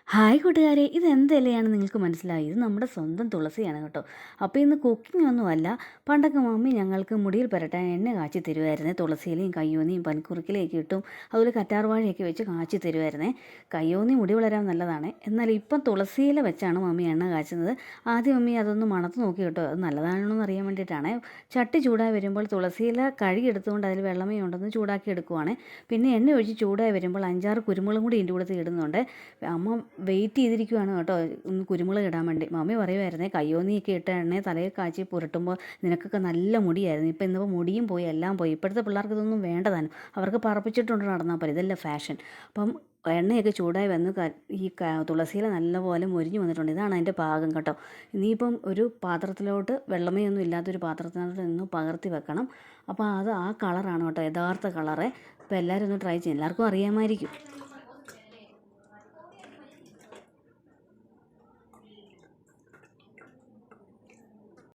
Hi കൂട്ടുകാരെ, ഇതെന്ത് ഇലയാണ് നിങ്ങൾക്ക് മനസ്സിലായി? ഇത് നമ്മുടെ സ്വന്തം തുളസിയാണ് കേട്ടോ. അപ്പോൾ ഇന്ന് കുക്കിംഗ് ഒന്നുമല്ല. പണ്ടൊക്കെ മമ്മി ഞങ്ങൾക്ക് മുടിയിൽ പുരട്ടാൻ എണ്ണ കാച്ചി തരുമായിരുന്നേ. തുളസിയിലയും കയ്യോന്നിയും പനിക്കൂർക്കയിലയൊക്കെ ഇട്ടും അതുപോലെ കറ്റാർവാഴയൊക്കെ വെച്ച് കാച്ചി തരുമായിരുന്നേ. കയ്യോന്നി മുടി വളരാൻ നല്ലതാണ്. എന്നാൽ ഇപ്പം തുളസിയില വെച്ചാണ് മമ്മി എണ്ണ കാച്ചുന്നത്. ആദ്യം മമ്മി അതൊന്ന് മണത്ത് നോക്കി കേട്ടോ, അത് നല്ലതാണോ എന്ന് അറിയാൻ വേണ്ടിയിട്ടാണ്. ചട്ടി ചൂടായി വരുമ്പോൾ തുളസിയില കഴുകി എടുത്തുകൊണ്ട് അതിൽ വെള്ളമേ ഉണ്ടെന്ന് ചൂടാക്കി എടുക്കുവാണ്. പിന്നെ എണ്ണ ഒഴിച്ച് ചൂടായി വരുമ്പോൾ 5-6 കുരുമുളകും കൂടി ഇതിൻ്റെ കൂടെ ഇടുന്നുണ്ട്. അമ്മ വെയിറ്റ് ചെയ്തിരിക്കുവാണ് കേട്ടോ, ഒന്ന് കുരുമുളക് ഇടാൻ വേണ്ടി. മമ്മി പറയുമായിരുന്നേ, കയ്യോന്നിയൊക്കെ ഇട്ട എണ്ണയെ തലയിൽ കാച്ചി പുരട്ടുമ്പോൾ നിനക്കൊക്കെ നല്ല മുടിയായിരുന്നു. ഇന്നിപ്പോൾ മുടിയും പോയി, എല്ലാം പോയി. ഇപ്പോഴത്തെ പിള്ളേർക്ക് ഇതൊന്നും വേണ്ടതാണ്. അവർക്ക് പറപ്പിച്ചിട്ടുണ്ട് നടന്നാൽ പോലെ, ഇതല്ല ഫാഷൻ. അപ്പം എണ്ണയൊക്കെ ചൂടായി വന്ന് ഈ തുളസിയില നല്ലപോലെ മൊരിഞ്ഞ് വന്നിട്ടുണ്ട്. ഇതാണ് അതിൻ്റെ പാകം കേട്ടോ. ഇനിയിപ്പം ഒരു പാത്രത്തിലോട്ട്, വെള്ളമേ ഒന്നും ഇല്ലാത്തൊരു പാത്രത്തിനകത്ത് നിന്ന് പകർത്തി വെക്കണം. അപ്പോൾ അത് ആ കളറാണ് കേട്ടോ യഥാർത്ഥ കളറ്. അപ്പോൾ എല്ലാവരും ഒന്ന് ട്രൈ ചെയ്യും, എല്ലാവർക്കും അറിയാമായിരിക്കും.